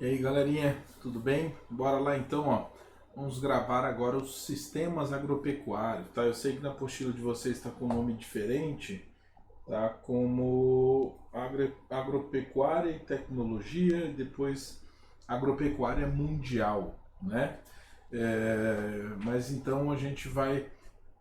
E aí, galerinha, tudo bem? Bora lá então, ó. Vamos gravar agora os sistemas agropecuários, tá? Eu sei que na apostila de vocês está com um nome diferente, tá? Como agropecuária e tecnologia, e depois agropecuária mundial, né? Mas então a gente vai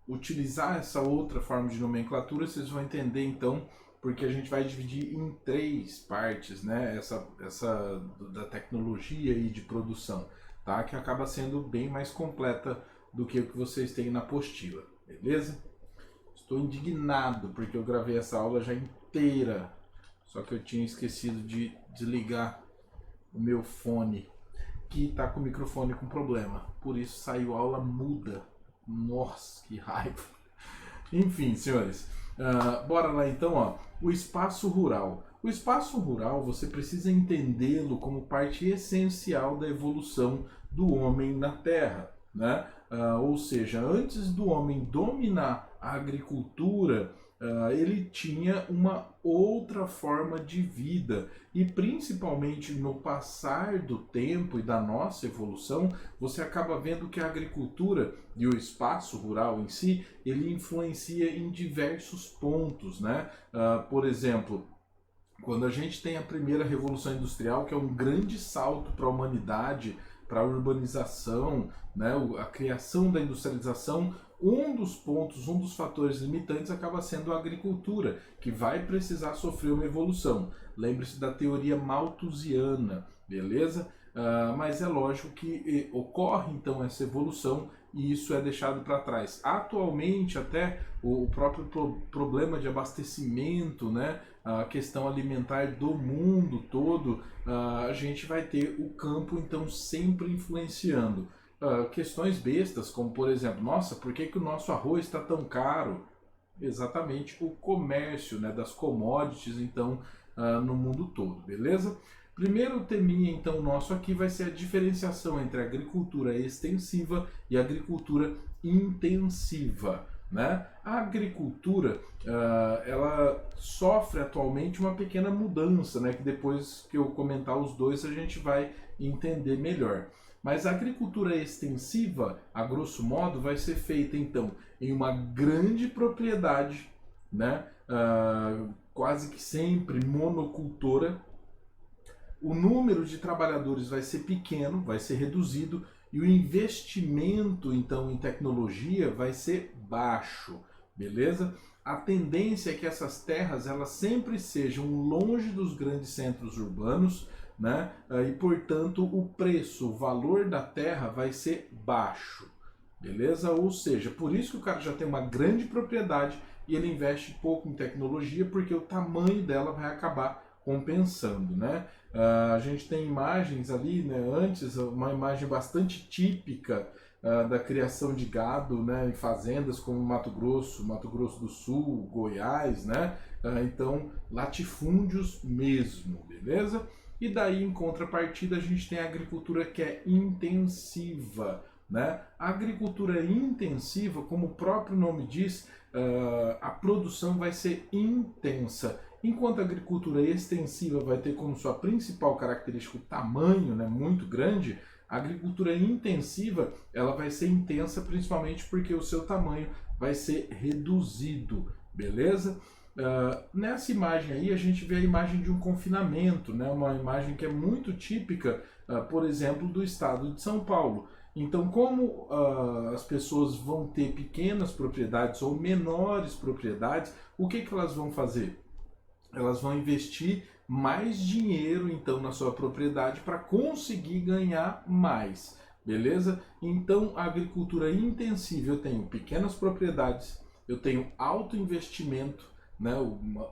utilizar essa outra forma de nomenclatura, vocês vão entender então, porque a gente vai dividir em três partes, né? Essa da tecnologia e de produção, tá? Que acaba sendo bem mais completa do que o que vocês têm na apostila, beleza? Estou indignado porque eu gravei essa aula já inteira, só que eu tinha esquecido de desligar o meu fone, que está com o microfone com problema, por isso saiu aula muda. Nossa, que raiva. Enfim, senhores, bora lá então, ó. O espaço rural. O espaço rural você precisa entendê-lo como parte essencial da evolução do homem na Terra, né? Ou seja, antes do homem dominar a agricultura, ele tinha uma outra forma de vida e principalmente no passar do tempo e da nossa evolução, você acaba vendo que a agricultura e o espaço rural em si, ele influencia em diversos pontos, né? Por exemplo, quando a gente tem a primeira revolução industrial, que é um grande salto para a humanidade, para a urbanização, né, a criação da industrialização, um dos pontos, um dos fatores limitantes acaba sendo a agricultura, que vai precisar sofrer uma evolução. Lembre-se da teoria malthusiana, beleza? Mas é lógico que ocorre então essa evolução e isso é deixado para trás. Atualmente, até o próprio problema de abastecimento, né, a questão alimentar do mundo todo, a gente vai ter o campo então sempre influenciando. Questões bestas, como por exemplo, nossa, por que o nosso arroz está tão caro? Exatamente o comércio, né, das commodities então no mundo todo, beleza? Primeiro teminha então nosso aqui vai ser a diferenciação entre a agricultura extensiva e a agricultura intensiva. Né? A agricultura ela sofre atualmente uma pequena mudança, né? Que depois que eu comentar os dois a gente vai entender melhor. Mas a agricultura extensiva, a grosso modo, vai ser feita então em uma grande propriedade, né? Quase que sempre monocultora. O número de trabalhadores vai ser pequeno, vai ser reduzido e o investimento então em tecnologia vai ser baixo, beleza? A tendência é que essas terras elas sempre sejam longe dos grandes centros urbanos, né? E portanto o preço, o valor da terra vai ser baixo, beleza? Ou seja, por isso que o cara já tem uma grande propriedade e ele investe pouco em tecnologia porque o tamanho dela vai acabar compensando, né? A gente tem imagens ali, né, antes, uma imagem bastante típica da criação de gado, né, em fazendas como Mato Grosso do Sul, Goiás, né? Então, latifúndios mesmo, beleza? E daí, em contrapartida, a gente tem a agricultura que é intensiva, né? A agricultura intensiva, como o próprio nome diz, a produção vai ser intensa. Enquanto a agricultura extensiva vai ter como sua principal característica o tamanho, né, muito grande, a agricultura intensiva ela vai ser intensa principalmente porque o seu tamanho vai ser reduzido, beleza? Nessa imagem aí a gente vê a imagem de um confinamento, né, uma imagem que é muito típica, por exemplo, do estado de São Paulo. Então, como as pessoas vão ter pequenas propriedades ou menores propriedades, o que elas vão fazer? Elas vão investir mais dinheiro então na sua propriedade para conseguir ganhar mais, beleza? Então a agricultura intensiva eu tenho pequenas propriedades, eu tenho alto investimento, né,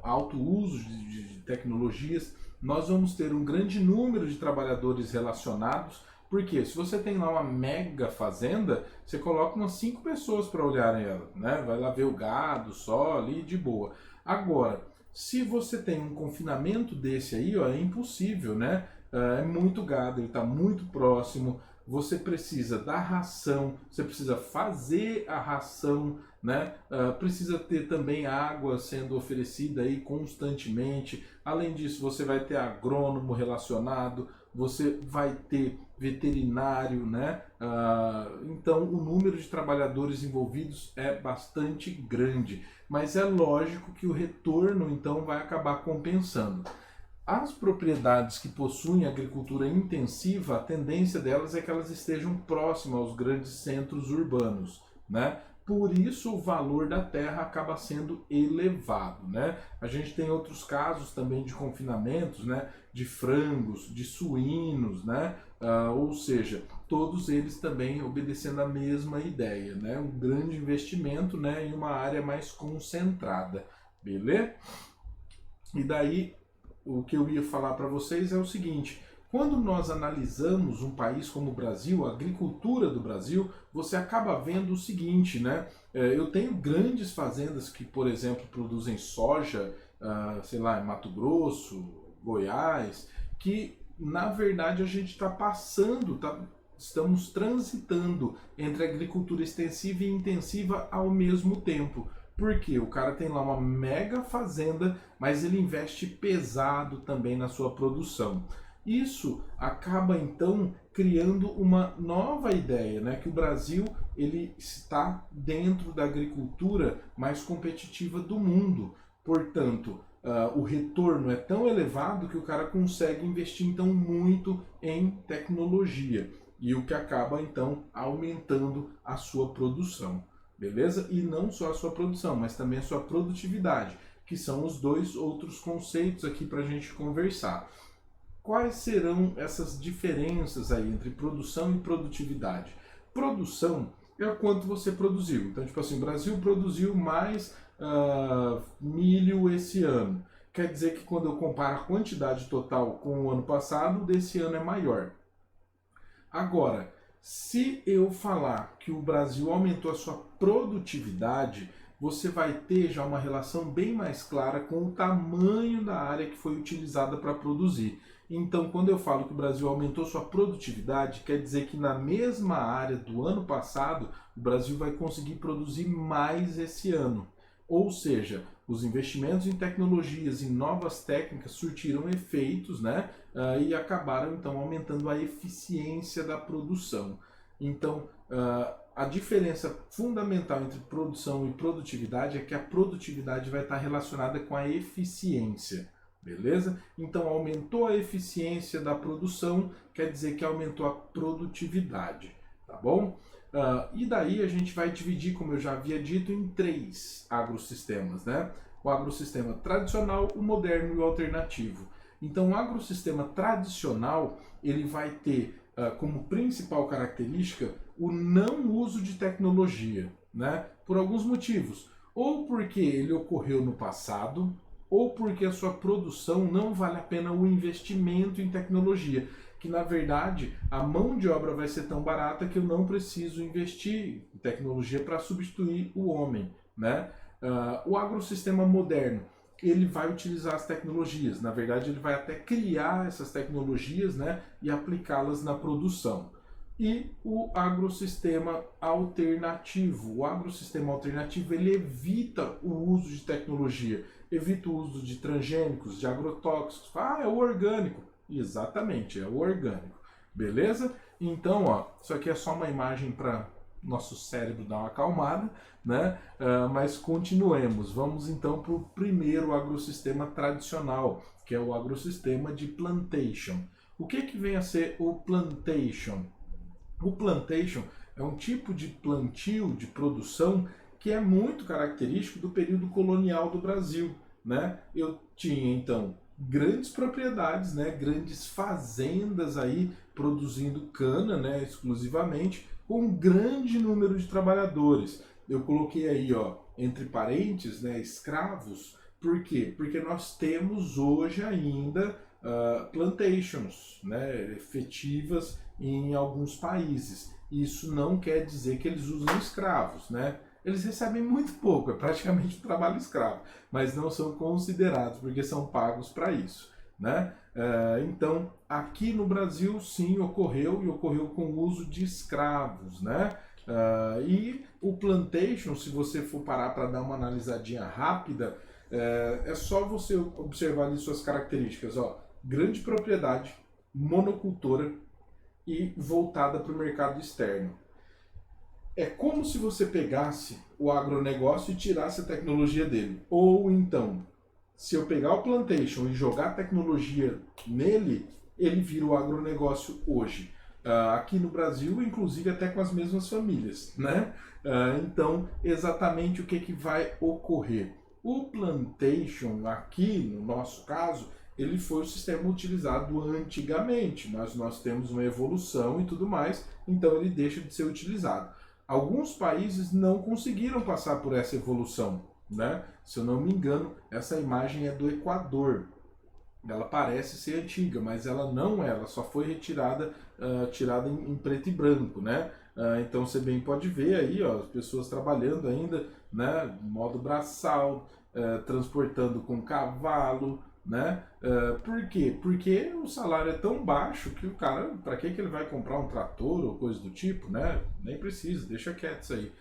alto uso de tecnologias, nós vamos ter um grande número de trabalhadores relacionados, porque se você tem lá uma mega fazenda, você coloca umas 5 pessoas para olharem ela, né? Vai lá ver o gado só ali de boa. Agora, se você tem um confinamento desse aí, ó, é impossível, né? É muito gado, ele está muito próximo, você precisa da ração, você precisa fazer a ração, né? Precisa ter também água sendo oferecida aí constantemente. Além disso, você vai ter agrônomo relacionado, você vai ter veterinário, né? Então o número de trabalhadores envolvidos é bastante grande, mas é lógico que o retorno então vai acabar compensando. As propriedades que possuem agricultura intensiva, a tendência delas é que elas estejam próximas aos grandes centros urbanos, né? Por isso o valor da terra acaba sendo elevado, né? A gente tem outros casos também de confinamentos, né? De frangos, de suínos, né? Ou seja, todos eles também obedecendo a mesma ideia, né? Um grande investimento, né? Em uma área mais concentrada, beleza? E daí o que eu ia falar para vocês é o seguinte: quando nós analisamos um país como o Brasil, a agricultura do Brasil, você acaba vendo o seguinte, né? Eu tenho grandes fazendas que, por exemplo, produzem soja, sei lá, em Mato Grosso, Goiás, que na verdade a gente está passando, estamos transitando entre agricultura extensiva e intensiva ao mesmo tempo. Porque o cara tem lá uma mega fazenda, mas ele investe pesado também na sua produção. Isso acaba então criando uma nova ideia, né? Que o Brasil ele está dentro da agricultura mais competitiva do mundo. Portanto, o retorno é tão elevado que o cara consegue investir então muito em tecnologia. E o que acaba então aumentando a sua produção. Beleza? E não só a sua produção, mas também a sua produtividade, que são os dois outros conceitos aqui para a gente conversar. Quais serão essas diferenças aí entre produção e produtividade? Produção é o quanto você produziu. Então, tipo assim, o Brasil produziu mais milho esse ano. Quer dizer que quando eu comparo a quantidade total com o ano passado, desse ano é maior. Agora, se eu falar que o Brasil aumentou a sua produtividade, você vai ter já uma relação bem mais clara com o tamanho da área que foi utilizada para produzir. Então, quando eu falo que o Brasil aumentou sua produtividade, quer dizer que na mesma área do ano passado, o Brasil vai conseguir produzir mais esse ano. Ou seja, os investimentos em tecnologias, em novas técnicas surtiram efeitos, né? E acabaram então aumentando a eficiência da produção. Então, a diferença fundamental entre produção e produtividade é que a produtividade vai estar relacionada com a eficiência, beleza? Então, aumentou a eficiência da produção, quer dizer que aumentou a produtividade, tá bom? E daí a gente vai dividir, como eu já havia dito, em 3 agrossistemas, né? O agrossistema tradicional, o moderno e o alternativo. Então, o agrossistema tradicional, ele vai ter como principal característica o não uso de tecnologia, né? Por alguns motivos. Ou porque ele ocorreu no passado, ou porque a sua produção não vale a pena o investimento em tecnologia. Que na verdade a mão de obra vai ser tão barata que eu não preciso investir em tecnologia para substituir o homem, né? O agrossistema moderno, ele vai utilizar as tecnologias, na verdade ele vai até criar essas tecnologias, né, e aplicá-las na produção. E o agrossistema alternativo. O agrossistema alternativo ele evita o uso de tecnologia, evita o uso de transgênicos, de agrotóxicos. É o orgânico. Exatamente, é o orgânico. Beleza? Então, ó, isso aqui é só uma imagem para nosso cérebro dar uma acalmada, né? Mas continuemos. Vamos então para o primeiro agrossistema tradicional, que é o agrossistema de plantation. O que vem a ser o plantation? O plantation é um tipo de plantio, de produção, que é muito característico do período colonial do Brasil, né? Eu tinha então grandes propriedades, né, grandes fazendas aí produzindo cana, né, exclusivamente, com um grande número de trabalhadores. Eu coloquei aí, ó, entre parênteses, né, escravos. Por quê? Porque nós temos hoje ainda plantations, né, efetivas em alguns países. Isso não quer dizer que eles usam escravos, né? Eles recebem muito pouco, é praticamente um trabalho escravo, mas não são considerados porque são pagos para isso, né? Então, aqui no Brasil, sim, ocorreu e ocorreu com o uso de escravos, né? E o plantation, se você for parar para dar uma analisadinha rápida, é só você observar ali suas características, ó, grande propriedade, monocultora e voltada para o mercado externo. É como se você pegasse o agronegócio e tirasse a tecnologia dele. Ou então, se eu pegar o plantation e jogar a tecnologia nele, ele vira o agronegócio hoje. Aqui no Brasil, inclusive até com as mesmas famílias, né? Então, exatamente o que vai ocorrer? O plantation, aqui no nosso caso, ele foi o sistema utilizado antigamente, mas nós temos uma evolução e tudo mais, então ele deixa de ser utilizado. Alguns países não conseguiram passar por essa evolução, né? Se eu não me engano, essa imagem é do Equador. Ela parece ser antiga, mas ela não é, ela só foi retirada, tirada em preto e branco, né? Então você bem pode ver aí, ó, as pessoas trabalhando ainda, né, modo braçal, transportando com cavalo, né? Por quê? Porque o salário é tão baixo que o cara, para que ele vai comprar um trator ou coisa do tipo, né? Nem precisa, deixa quieto isso aí.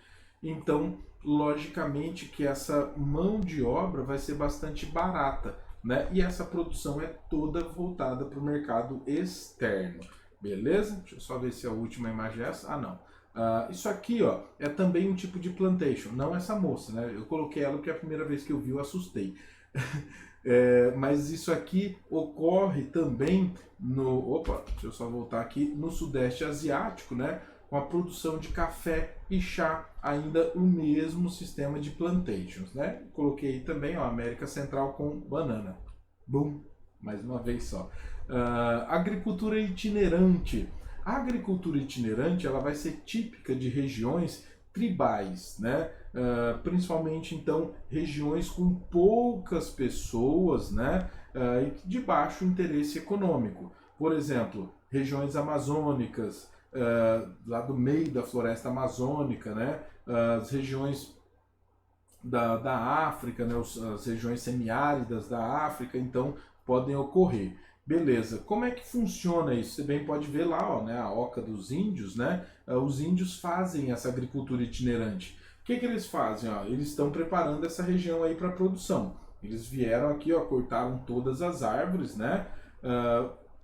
Então, logicamente que essa mão de obra vai ser bastante barata, né? E essa produção é toda voltada para o mercado externo, beleza? Deixa eu só ver se a última imagem é essa. Ah, não. Isso aqui, ó, é também um tipo de plantation, não essa moça, né? Eu coloquei ela porque a primeira vez que eu vi eu assustei. Mas isso aqui ocorre também no... Opa, deixa eu só voltar aqui. No Sudeste Asiático, né? Com a produção de café e chá, ainda o mesmo sistema de plantations, né? Coloquei também, ó, América Central com banana. Bum! Mais uma vez só. Agricultura itinerante. A agricultura itinerante, ela vai ser típica de regiões tribais, né? Principalmente então regiões com poucas pessoas, né? E de baixo interesse econômico. Por exemplo, regiões amazônicas, lá do meio da floresta amazônica, né? As regiões da África, né? As regiões semiáridas da África, então podem ocorrer. Beleza, como é que funciona isso? Você bem pode ver lá, ó, né, a oca dos índios, né? Os índios fazem essa agricultura itinerante. O que eles fazem? Ó? Eles estão preparando essa região aí para produção. Eles vieram aqui, ó, cortaram todas as árvores, né?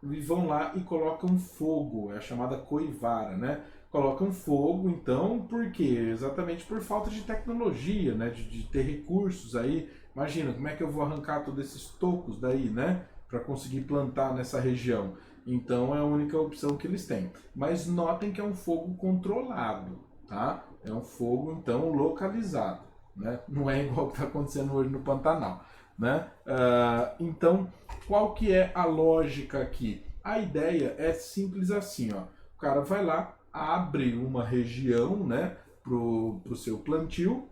E vão lá e colocam fogo, é a chamada coivara, né? Colocam fogo, então, por quê? Exatamente por falta de tecnologia, né? De ter recursos aí. Imagina, como é que eu vou arrancar todos esses tocos daí, né? Para conseguir plantar nessa região. Então é a única opção que eles têm. Mas notem que é um fogo controlado, tá? É um fogo, então, localizado, né? Não é igual o que está acontecendo hoje no Pantanal, né? Então, qual que é a lógica aqui? A ideia é simples assim, ó. O cara vai lá, abre uma região, né, pro seu plantio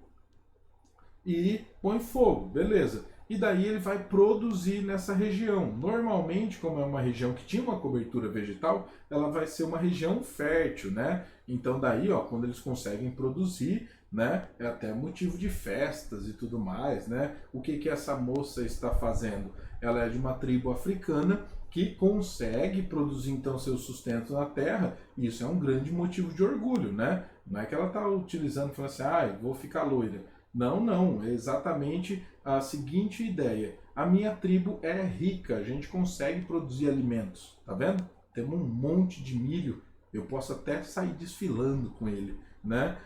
e põe fogo, beleza. E daí ele vai produzir nessa região. Normalmente, como é uma região que tinha uma cobertura vegetal, ela vai ser uma região fértil, né? Então daí, ó, quando eles conseguem produzir, né, é até motivo de festas e tudo mais, né? O que essa moça está fazendo? Ela é de uma tribo africana que consegue produzir então seu sustento na terra, e isso é um grande motivo de orgulho, né? Não é que ela está utilizando e falando assim, ah, vou ficar loira. Não, não, é exatamente a seguinte ideia. A minha tribo é rica, a gente consegue produzir alimentos, tá vendo? Temos um monte de milho, eu posso até sair desfilando com ele, né?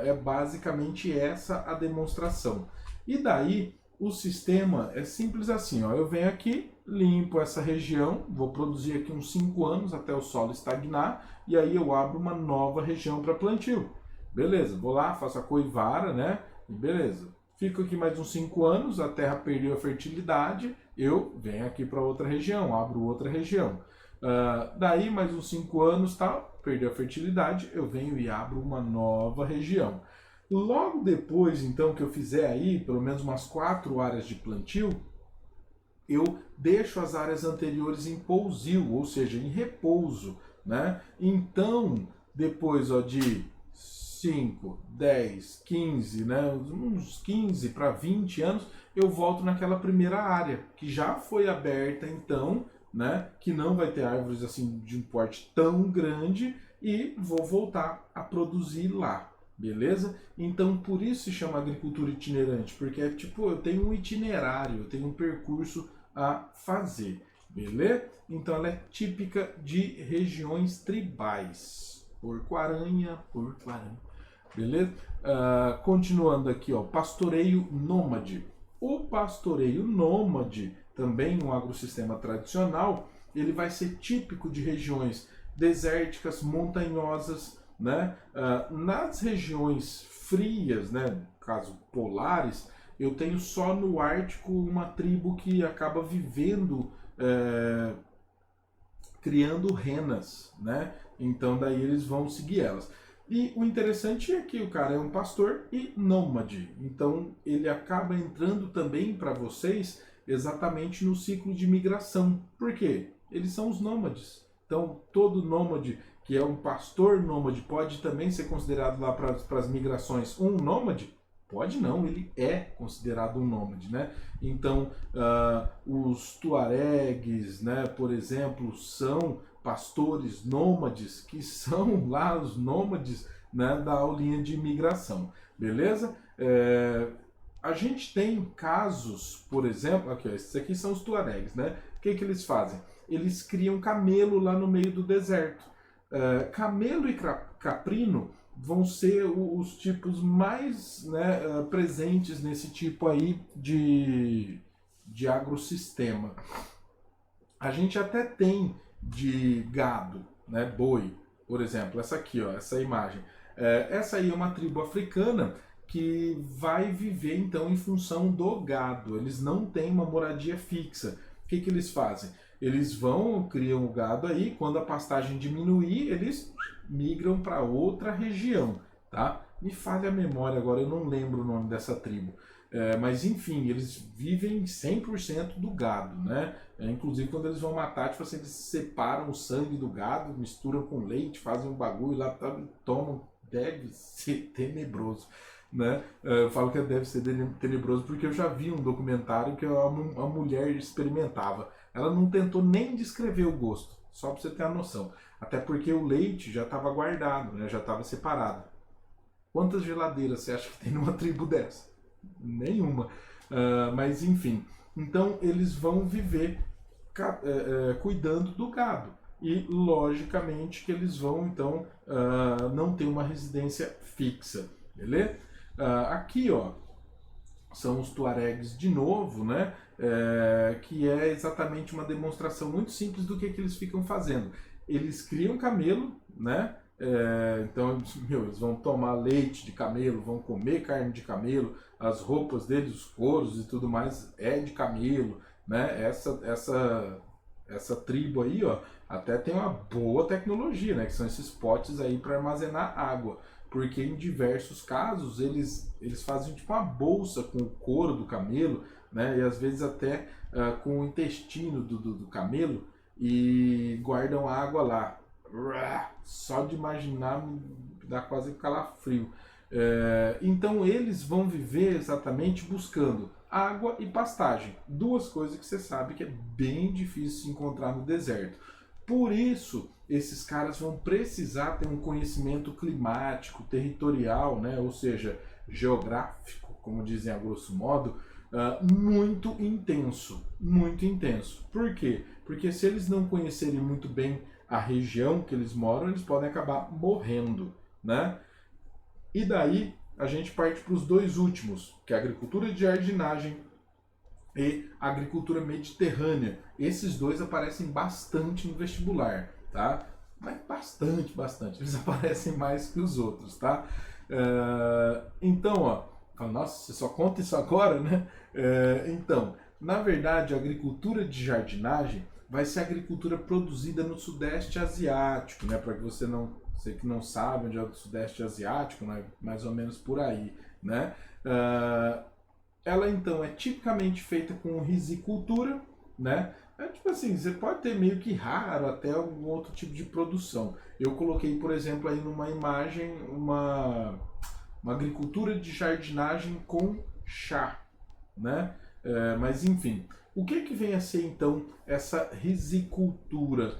É basicamente essa a demonstração. E daí, o sistema é simples assim, ó, eu venho aqui, limpo essa região, vou produzir aqui uns 5 anos até o solo estagnar, e aí eu abro uma nova região para plantio. Beleza, vou lá, faço a coivara, né? E beleza. Fico aqui mais uns 5 anos, a terra perdeu a fertilidade, eu venho aqui para outra região, abro outra região. Daí mais uns 5 anos, tá? Perdeu a fertilidade, eu venho e abro uma nova região. Logo depois, então, que eu fizer aí, pelo menos umas 4 áreas de plantio, eu deixo as áreas anteriores em pousio, ou seja, em repouso, né? Então, depois, ó, de 5, 10, 15, né, uns 15 para 20 anos, eu volto naquela primeira área, que já foi aberta então, né, que não vai ter árvores assim de um porte tão grande, e vou voltar a produzir lá, beleza? Então por isso se chama agricultura itinerante, porque é tipo, eu tenho um itinerário, eu tenho um percurso a fazer. beleza? Então ela é típica de regiões tribais. Porco-aranha, porco-aranha. Beleza? Continuando aqui, ó, pastoreio nômade. O pastoreio nômade, também um agrossistema tradicional, ele vai ser típico de regiões desérticas, montanhosas, né? Nas regiões frias, né, no caso polares, eu tenho só no Ártico uma tribo que acaba vivendo, criando renas, né? Então daí eles vão seguir elas. E o interessante é que o cara é um pastor e nômade. Então ele acaba entrando também para vocês exatamente no ciclo de migração. Por quê? Eles são os nômades. Então todo nômade que é um pastor nômade pode também ser considerado lá para as migrações um nômade? Pode não, ele é considerado um nômade, né? Então, os tuaregues, né, por exemplo, são pastores nômades, que são lá os nômades, né, da aulinha de imigração, beleza? A gente tem casos, por exemplo, aqui, ó, esses aqui são os tuaregues, né? O que eles fazem? Eles criam camelo lá no meio do deserto. Camelo e caprino vão ser os tipos mais, né, presentes nesse tipo aí de agrossistema. A gente até tem de gado, né, boi, por exemplo, essa aqui, ó, essa imagem. Essa aí é uma tribo africana que vai viver então em função do gado. Eles não têm uma moradia fixa. O que eles fazem? Eles criam o gado aí, quando a pastagem diminuir, eles migram para outra região, tá? Me falha a memória agora, eu não lembro o nome dessa tribo. Mas enfim, eles vivem 100% do gado, né? Inclusive quando eles vão matar, tipo assim, eles separam o sangue do gado, misturam com leite, fazem um bagulho lá, tomam. Deve ser tenebroso, né? Eu falo que deve ser tenebroso porque eu já vi um documentário que a mulher experimentava. Ela não tentou nem descrever o gosto, só para você ter a noção. Até porque o leite já estava guardado, né? Já estava separado. Quantas geladeiras você acha que tem numa tribo dessa? Nenhuma. Mas enfim, então eles vão viver cuidando do gado. E logicamente que eles vão então não ter uma residência fixa, beleza? Aqui, ó, são os tuaregues de novo, né? Que é exatamente uma demonstração muito simples do que eles ficam fazendo. Eles criam camelo, né? Então, eles vão tomar leite de camelo, vão comer carne de camelo, as roupas deles, os couros e tudo mais é de camelo, né? Essa tribo aí, ó, até tem uma boa tecnologia, né? Que são esses potes aí para armazenar água. Porque em diversos casos eles fazem tipo uma bolsa com o couro do camelo, né? E às vezes até com o intestino do camelo e guardam água lá. Só de imaginar dá quase calafrio. Então eles vão viver exatamente buscando água e pastagem. Duas coisas que você sabe que é bem difícil se encontrar no deserto. Por isso, esses caras vão precisar ter um conhecimento climático, territorial, né? Ou seja, geográfico, como dizem a grosso modo, muito intenso. Muito intenso. Por quê? Porque se eles não conhecerem muito bem a região que eles moram, eles podem acabar morrendo, né? E daí a gente parte para os dois últimos, que é a agricultura de jardinagem e a agricultura mediterrânea. Esses dois aparecem bastante no vestibular, tá? Mas bastante. Eles aparecem mais que os outros, tá? Então, ó, nossa, você só conta isso agora, né? Então, na verdade, a agricultura de jardinagem vai ser a agricultura produzida no Sudeste Asiático, né? Para que você que não sabe onde é o Sudeste Asiático, né? Mais ou menos por aí, né? Ela então é tipicamente feita com rizicultura, né? Tipo assim, você pode ter meio que raro até algum outro tipo de produção. Eu coloquei, por exemplo, aí numa imagem uma agricultura de jardinagem com chá, né? Mas enfim, o que vem a ser então essa rizicultura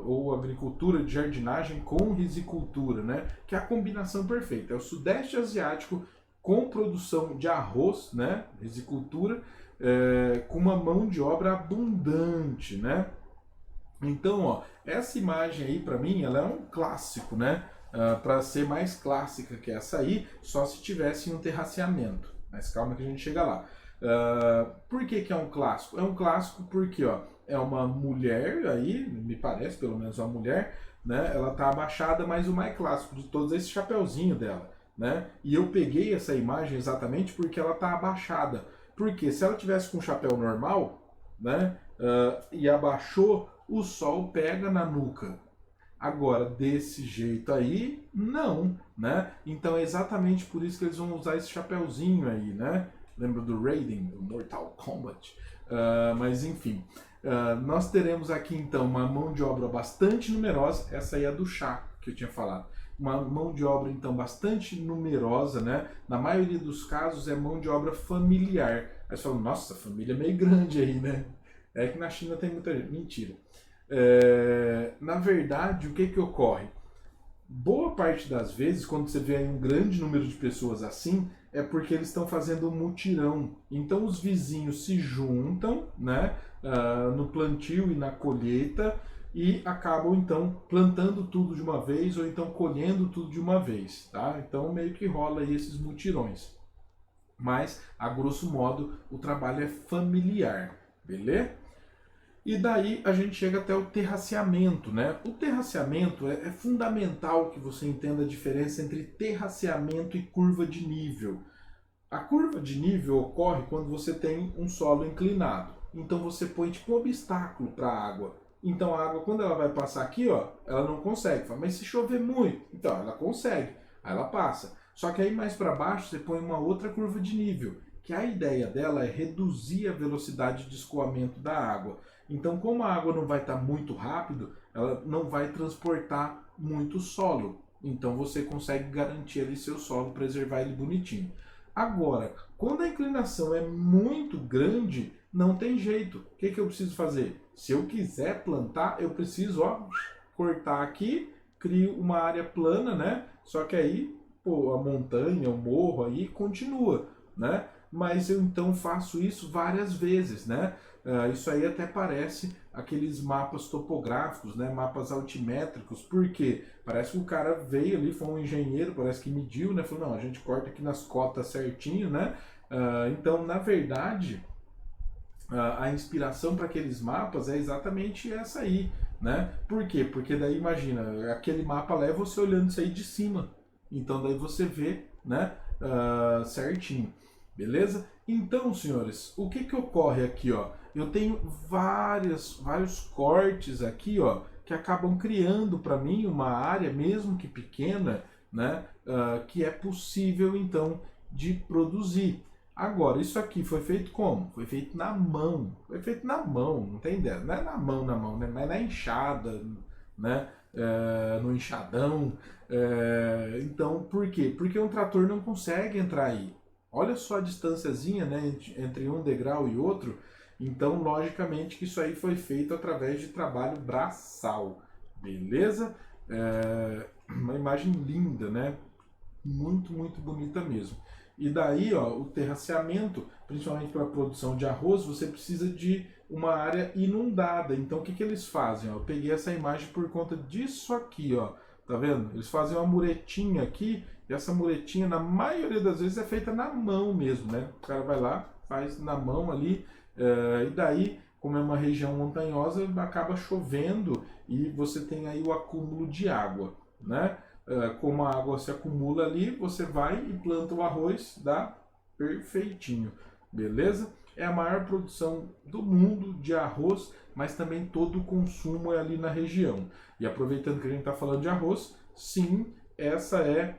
ou agricultura de jardinagem com rizicultura, né? Que é a combinação perfeita. É o Sudeste Asiático com produção de arroz, né? Rizicultura, com uma mão de obra abundante, né? Então, ó, essa imagem aí para mim, ela é um clássico, né? Para ser mais clássica que essa aí, só se tivesse um terraceamento. Mas calma que a gente chega lá. Por que que é um clássico? É um clássico porque, ó, é uma mulher aí, me parece pelo menos uma mulher, né? Ela tá abaixada, mas o mais clássico de todos é esse chapéuzinho dela, né? E eu peguei essa imagem exatamente porque ela tá abaixada. Porque se ela tivesse com um chapéu normal, né? E abaixou, o sol pega na nuca. Agora, desse jeito aí, não, né? Então é exatamente por isso que eles vão usar esse chapéuzinho aí, né? Lembra do Raiden, do Mortal Kombat? Mas enfim, nós teremos aqui então uma mão de obra bastante numerosa, essa aí é do chá que eu tinha falado. Uma mão de obra então bastante numerosa, né? Na maioria dos casos é mão de obra familiar. Aí você fala, nossa, a família é meio grande aí, né? É que na China tem muita gente. Mentira. Na verdade, o que que ocorre? Boa parte das vezes, quando você vê aí um grande número de pessoas assim, é porque eles estão fazendo um mutirão. Então os vizinhos se juntam, né, no plantio e na colheita e acabam então plantando tudo de uma vez ou então colhendo tudo de uma vez, tá? Então meio que rola aí esses mutirões. Mas, a grosso modo, o trabalho é familiar, beleza? E daí a gente chega até o terraceamento, né? O terraceamento é fundamental que você entenda a diferença entre terraceamento e curva de nível. A curva de nível ocorre quando você tem um solo inclinado. Então você põe tipo um obstáculo para a água. Então a água, quando ela vai passar aqui, ó, ela não consegue. Mas se chover muito, então ela consegue. Aí ela passa. Só que aí mais para baixo você põe uma outra curva de nível, que a ideia dela é reduzir a velocidade de escoamento da água. Então, como a água não vai estar muito rápido, ela não vai transportar muito solo. Então você consegue garantir ali seu solo, preservar ele bonitinho. Agora, quando a inclinação é muito grande, não tem jeito. O que que eu preciso fazer? Se eu quiser plantar, eu preciso, ó, cortar aqui, crio uma área plana, né? Só que aí, pô, a montanha, o morro aí continua, né? Mas eu então faço isso várias vezes, né? Isso aí até parece aqueles mapas topográficos, né? Mapas altimétricos, porque parece que o cara veio ali, foi um engenheiro, parece que mediu, né? Falou, não, a gente corta aqui nas cotas certinho, né? Então, na verdade, a inspiração para aqueles mapas é exatamente essa aí, né? Por quê? Porque daí, imagina, aquele mapa leva você olhando isso aí de cima. Então, daí você vê, né? Certinho. Beleza? Então, senhores, o que que ocorre aqui, ó? Eu tenho vários cortes aqui, ó, que acabam criando para mim uma área, mesmo que pequena, né, que é possível, então, de produzir. Agora, isso aqui foi feito como? Foi feito na mão. Foi feito na mão, não tem ideia. Não é na mão, né? Mas na enxada, né? No enxadão. Então, por quê? Porque um trator não consegue entrar aí. Olha só a distânciazinha, né, entre um degrau e outro. Então, logicamente que isso aí foi feito através de trabalho braçal. Beleza? Uma imagem linda, né? Muito, muito bonita mesmo. E daí, ó, o terraceamento, principalmente para a produção de arroz, você precisa de uma área inundada. Então, o que que eles fazem? Ó? Eu peguei essa imagem por conta disso aqui, ó. Tá vendo? Eles fazem uma muretinha aqui, e essa muretinha, na maioria das vezes, é feita na mão mesmo, né? O cara vai lá, faz na mão ali, e daí, como é uma região montanhosa, acaba chovendo e você tem aí o acúmulo de água, né? Como a água se acumula ali, você vai e planta o arroz, dá perfeitinho, beleza? É a maior produção do mundo de arroz, mas também todo o consumo é ali na região. E aproveitando que a gente está falando de arroz, sim, essa é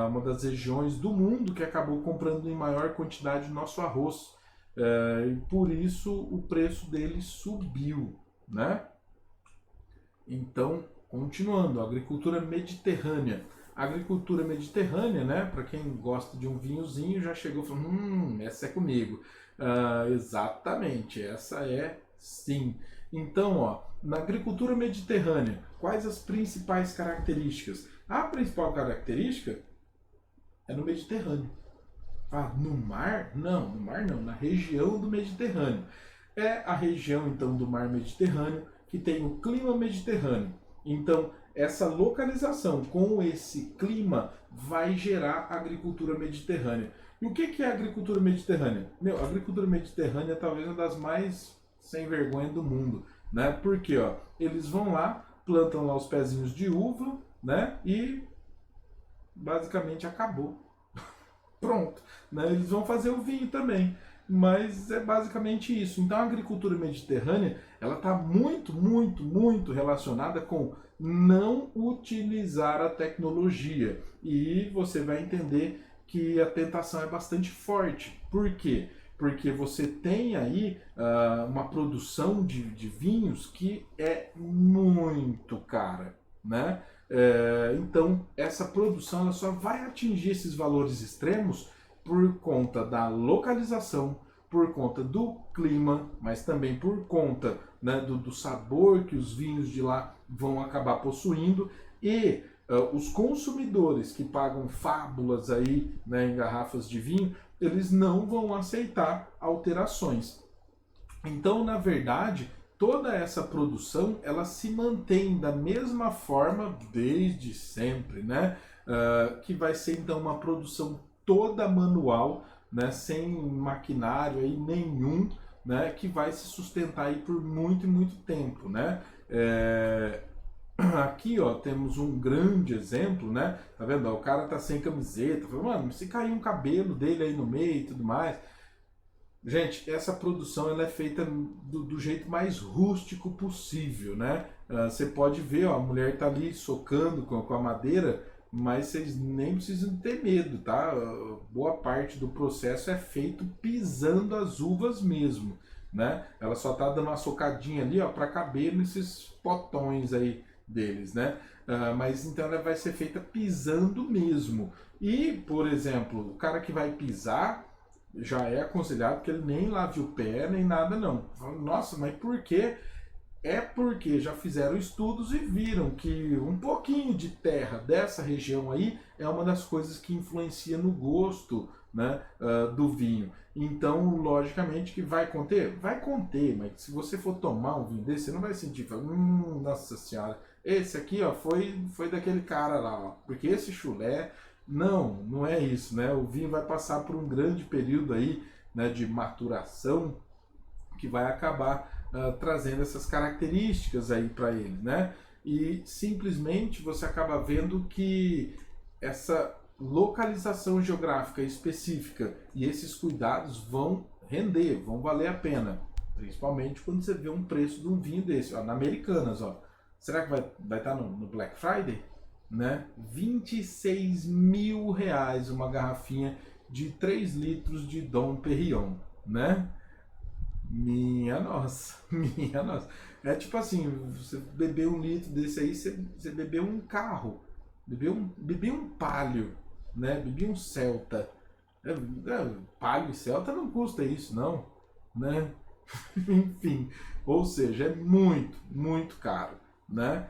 uma das regiões do mundo que acabou comprando em maior quantidade o nosso arroz. E por isso o preço dele subiu, né? Então, continuando, a agricultura mediterrânea. A agricultura mediterrânea, né, para quem gosta de um vinhozinho, já chegou e falou, essa é comigo. Exatamente, essa é sim. Então, ó, na agricultura mediterrânea, quais as principais características? A principal característica é no Mediterrâneo. Ah, no mar? Não, no mar não, na região do Mediterrâneo. É a região então do mar Mediterrâneo que tem o clima mediterrâneo. Então, essa localização com esse clima vai gerar agricultura mediterrânea. E o que é a agricultura mediterrânea? Meu, a agricultura mediterrânea é talvez uma das mais sem vergonha do mundo, né? Porque, ó, eles vão lá, plantam lá os pezinhos de uva, né? E basicamente acabou. Pronto, né? Eles vão fazer o vinho também, mas é basicamente isso. Então a agricultura mediterrânea ela está muito relacionada com não utilizar a tecnologia e você vai entender que a tentação é bastante forte. Por quê? Porque você tem aí uma produção de vinhos que é muito cara, né? Então, essa produção ela só vai atingir esses valores extremos por conta da localização, por conta do clima, mas também por conta, né, do sabor que os vinhos de lá vão acabar possuindo e os consumidores que pagam fábulas aí, né, em garrafas de vinho, eles não vão aceitar alterações. Então, na verdade, toda essa produção ela se mantém da mesma forma desde sempre, né? Que vai ser então uma produção toda manual, né? Sem maquinário aí nenhum, né? Que vai se sustentar aí por muito e muito tempo, né? Aqui, ó, temos um grande exemplo, né? Tá vendo? O cara tá sem camiseta, mano, se cair um cabelo dele aí no meio e tudo mais. Gente, essa produção ela é feita do jeito mais rústico possível, né? Você pode ver, ó, a mulher tá ali socando com a madeira, mas vocês nem precisam ter medo, tá? Boa parte do processo é feito pisando as uvas mesmo, né? Ela só tá dando uma socadinha ali, ó, para caber nesses potões aí deles, né? Mas então ela vai ser feita pisando mesmo. E, por exemplo, o cara que vai pisar já é aconselhado que ele nem lave o pé, nem nada não. Nossa, mas por quê? É porque já fizeram estudos e viram que um pouquinho de terra dessa região aí é uma das coisas que influencia no gosto, né, do vinho. Então, logicamente que vai conter? Vai conter, mas se você for tomar um vinho desse, você não vai sentir, nossa senhora, esse aqui ó, foi daquele cara lá, ó, porque esse chulé não, não é isso, né? O vinho vai passar por um grande período aí, né, de maturação que vai acabar trazendo essas características aí para ele, né? E simplesmente você acaba vendo que essa localização geográfica específica e esses cuidados vão render, vão valer a pena, principalmente quando você vê um preço de um vinho desse, ó, na Americanas, ó. Será que vai estar no Black Friday? Né? 26 mil reais uma garrafinha de 3 litros de Dom Perignon, né? Minha nossa, minha nossa. É tipo assim, você beber um litro desse aí, você bebeu um carro, bebeu um Palio, né? Bebeu um Celta. Palio e Celta não custa isso, não, né? Enfim, ou seja, é muito caro, né?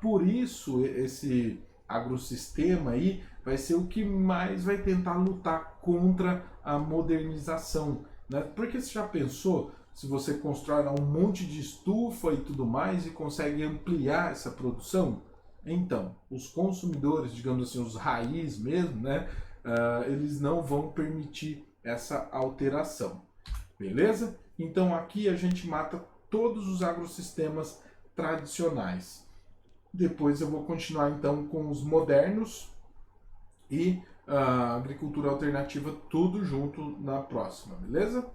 Por isso esse agrosistema aí vai ser o que mais vai tentar lutar contra a modernização, né? Porque você já pensou se você constrói um monte de estufa e tudo mais e consegue ampliar essa produção? Então, os consumidores, digamos assim, os raiz mesmo, né? Eles não vão permitir essa alteração, beleza? Então aqui a gente mata todos os agrossistemas tradicionais. Depois eu vou continuar então com os modernos e a agricultura alternativa tudo junto na próxima, beleza?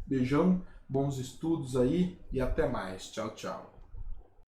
Beijão, bons estudos aí e até mais. Tchau, tchau.